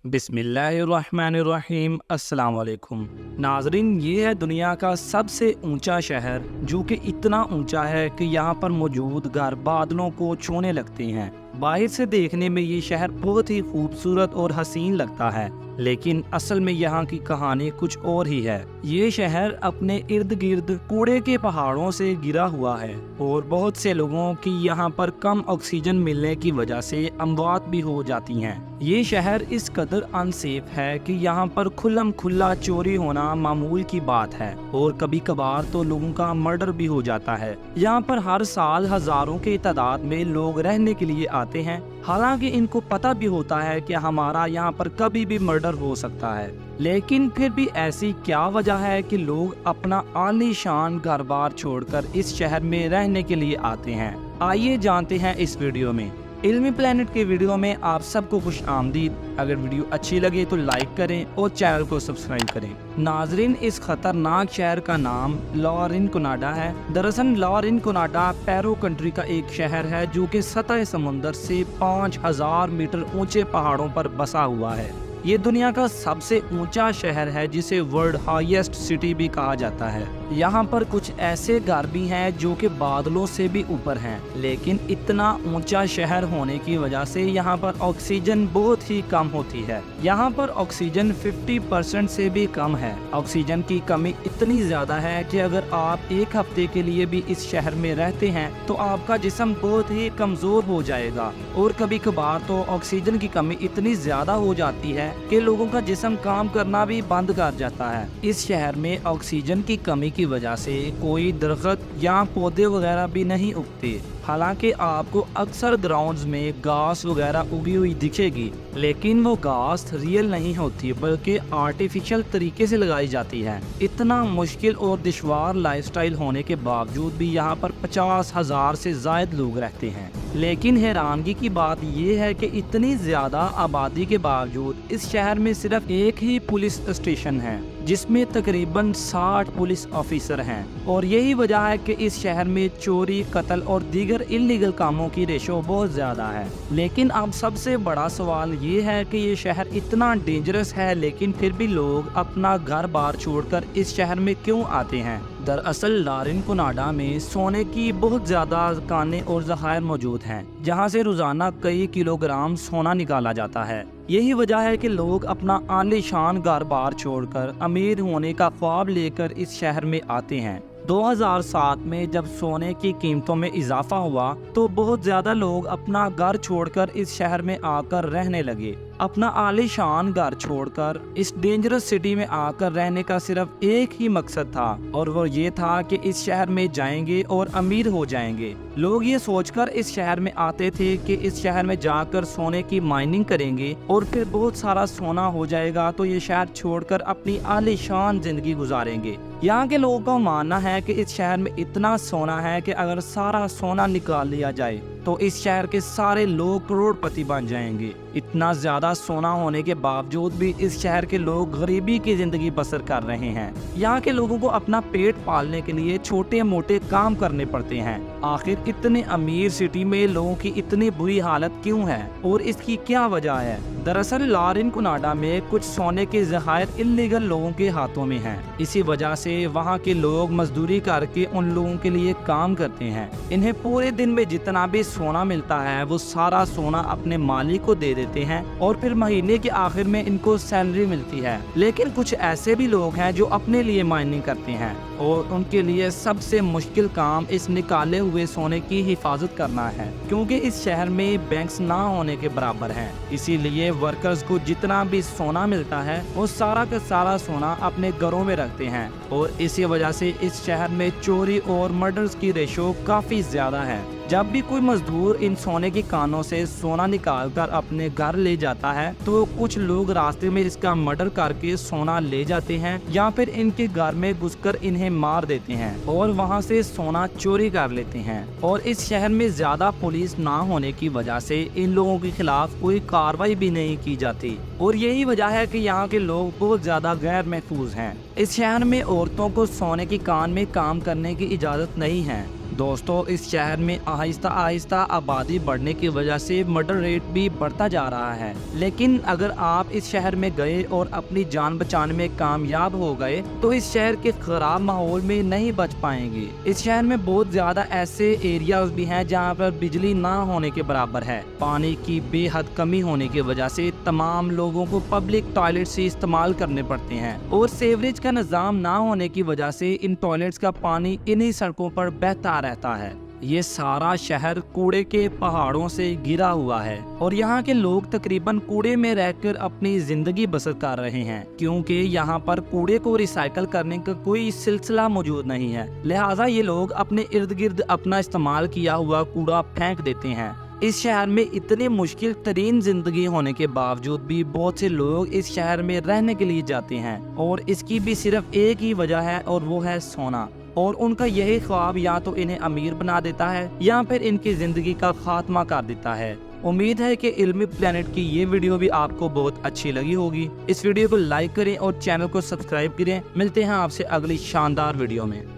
बिस्मिल्लाहिर्रहमानिर्रहीम। अस्सलाम वालेकुम नाजरीन, ये है दुनिया का सबसे ऊंचा शहर, जो कि इतना ऊंचा है कि यहाँ पर मौजूद घर बादलों को छूने लगते हैं। बाहर से देखने में ये शहर बहुत ही खूबसूरत और हसीन लगता है, लेकिन असल में यहाँ की कहानी कुछ और ही है। ये शहर अपने इर्द गिर्द कूड़े के पहाड़ों से घिरा हुआ है और बहुत से लोगों की यहाँ पर कम ऑक्सीजन मिलने की वजह से अमवात भी हो जाती हैं। ये शहर इस कदर अनसेफ है कि यहाँ पर खुल्लम खुल्ला चोरी होना मामूल की बात है और कभी कभार तो लोगों का मर्डर भी हो जाता है। यहाँ पर हर साल हजारों की तादाद में लोग रहने के लिए आते हैं, हालांकि इनको पता भी होता है कि हमारा यहाँ पर कभी भी मर्डर हो सकता है, लेकिन फिर भी ऐसी क्या वजह है कि लोग अपना आलीशान घर बार छोड़कर इस शहर में रहने के लिए आते हैं। आइए जानते हैं इस वीडियो में। इल्मी प्लेनेट के वीडियो में आप सबको खुश आमदीद। अगर वीडियो अच्छी लगे तो लाइक करें और चैनल को सब्सक्राइब करें। नाजरीन, इस खतरनाक शहर का नाम लारिनकोनाडा है। दरअसल लारिनकोनाडा पैरो कंट्री का एक शहर है जो कि सतह समुंदर से 5000 मीटर ऊंचे पहाड़ों पर बसा हुआ है। ये दुनिया का सबसे ऊंचा शहर है जिसे वर्ल्ड हाईएस्ट सिटी भी कहा जाता है। यहाँ पर कुछ ऐसे घर भी हैं जो कि बादलों से भी ऊपर हैं, लेकिन इतना ऊंचा शहर होने की वजह से यहाँ पर ऑक्सीजन बहुत ही कम होती है। यहाँ पर ऑक्सीजन 50% से भी कम है। ऑक्सीजन की कमी इतनी ज्यादा है कि अगर आप एक हफ्ते के लिए भी इस शहर में रहते हैं तो आपका जिस्म बहुत ही कमजोर हो जाएगा और कभी कभार तो ऑक्सीजन की कमी इतनी ज्यादा हो जाती है कि लोगों का जिस्म काम करना भी बंद कर जाता है। इस शहर में ऑक्सीजन की कमी की वजह से कोई दरख्त या पौधे वगैरह भी नहीं उगते। हालांकि आपको अक्सर ग्राउंड्स में घास वगैरह उगी हुई दिखेगी, लेकिन वो घास रियल नहीं होती बल्कि आर्टिफिशियल तरीके से लगाई जाती है। इतना मुश्किल और दुश्वार लाइफस्टाइल होने के बावजूद भी यहाँ पर 50,000 से ज्यादा लोग रहते हैं। लेकिन हैरानगी की बात यह है कि इतनी ज्यादा आबादी के बावजूद इस शहर में सिर्फ एक ही पुलिस स्टेशन है, जिसमें तकरीबन 60 पुलिस ऑफिसर हैं। और यही वजह है कि इस शहर में चोरी, कत्ल और दीगर इलीगल कामों की रेशो बहुत ज्यादा है। लेकिन अब सबसे बड़ा सवाल ये है कि ये शहर इतना डेंजरस है, लेकिन फिर भी लोग अपना घर बार छोड़कर इस शहर में क्यों आते हैं। दरअसल लारिनकोनाडा में सोने की बहुत ज्यादा खाने और ज़खायर मौजूद हैं, जहां से रोजाना कई किलोग्राम सोना निकाला जाता है। यही वजह है कि लोग अपना आलीशान घर बार छोड़कर अमीर होने का ख्वाब लेकर इस शहर में आते हैं। 2007 में जब सोने की कीमतों में इजाफा हुआ तो बहुत ज्यादा लोग अपना घर छोड़कर इस शहर में आकर रहने लगे। अपना आलीशान घर छोड़कर इस डेंजरस सिटी में आकर रहने का सिर्फ एक ही मकसद था, और वो ये था कि इस शहर में जाएंगे और अमीर हो जाएंगे। लोग ये सोचकर इस शहर में आते थे कि इस शहर में जाकर सोने की माइनिंग करेंगे और फिर बहुत सारा सोना हो जाएगा तो ये शहर छोड़कर अपनी आलीशान जिंदगी गुजारेंगे। यहाँ के लोगों का मानना है कि इस शहर में इतना सोना है कि अगर सारा सोना निकाल लिया जाए तो इस शहर के सारे लोग करोड़पति बन जाएंगे। इतना ज्यादा सोना होने के बावजूद भी इस शहर के लोग गरीबी की जिंदगी बसर कर रहे हैं। यहाँ के लोगों को अपना पेट पालने के लिए छोटे मोटे काम करने पड़ते हैं। आखिर इतने अमीर सिटी में लोगों की इतनी बुरी हालत क्यों है और इसकी क्या वजह है? दरअसल लारिनकोनाडा में कुछ सोने के ज़खायर इल्लीगल लोगों के हाथों में हैं। इसी वजह से वहाँ के लोग मजदूरी करके उन लोगों के लिए काम करते हैं। इन्हें पूरे दिन में जितना भी सोना मिलता है वो सारा सोना अपने मालिक को दे देते हैं और फिर महीने के आखिर में इनको सैलरी मिलती है। लेकिन कुछ ऐसे भी लोग हैं जो अपने लिए माइनिंग करते हैं और उनके लिए सबसे मुश्किल काम इस निकाले हुए सोने की हिफाजत करना है, क्योंकि इस शहर में बैंक्स ना होने के बराबर हैं। इसीलिए वर्कर्स को जितना भी सोना मिलता है वो सारा का सारा सोना अपने घरों में रखते हैं, और इसी वजह से इस शहर में चोरी और मर्डर्स की रेशो काफी ज्यादा है। जब भी कोई मजदूर इन सोने की कानों से सोना निकालकर अपने घर ले जाता है तो कुछ लोग रास्ते में इसका मर्डर करके सोना ले जाते हैं या फिर इनके घर में घुसकर इन्हें मार देते हैं और वहां से सोना चोरी कर लेते हैं। और इस शहर में ज्यादा पुलिस ना होने की वजह से इन लोगों के खिलाफ कोई कार्रवाई भी नहीं की जाती, और यही वजह है कि यहाँ के लोग बहुत ज्यादा गैर महफूज हैं। इस शहर में औरतों को सोने की कान में काम करने की इजाजत नहीं है। दोस्तों, इस शहर में आहिस्ता आहिस्ता आबादी बढ़ने की वजह से मर्डर रेट भी बढ़ता जा रहा है। लेकिन अगर आप इस शहर में गए और अपनी जान बचाने में कामयाब हो गए तो इस शहर के खराब माहौल में नहीं बच पाएंगे। इस शहर में बहुत ज्यादा ऐसे एरियाज भी हैं जहां पर बिजली ना होने के बराबर है। पानी की बेहद कमी होने की वजह से तमाम लोगों को पब्लिक टॉयलेट से इस्तेमाल करने पड़ते हैं और सीवरेज का निजाम ना होने की वजह से इन टॉयलेट्स का पानी इन्हीं सड़कों पर बहता रहता है। ये सारा शहर कूड़े के पहाड़ों से घिरा हुआ है और यहाँ के लोग तकरीबन कूड़े में रहकर अपनी जिंदगी बसर कर रहे हैं, क्योंकि यहाँ पर कूड़े को रिसाइकल करने का कोई सिलसिला मौजूद नहीं है। लिहाजा ये लोग अपने इर्द गिर्द अपना इस्तेमाल किया हुआ कूड़ा फेंक देते हैं। इस शहर में इतनी मुश्किल तरीन जिंदगी होने के बावजूद भी बहुत से लोग इस शहर में रहने के लिए जाते हैं और इसकी भी सिर्फ एक ही वजह है और वो है सोना। और उनका यही ख्वाब या तो इन्हें अमीर बना देता है या फिर इनकी जिंदगी का खात्मा कर देता है। उम्मीद है कि इल्मी प्लेनेट की ये वीडियो भी आपको बहुत अच्छी लगी होगी। इस वीडियो को लाइक करें और चैनल को सब्सक्राइब करें। मिलते हैं आपसे अगली शानदार वीडियो में।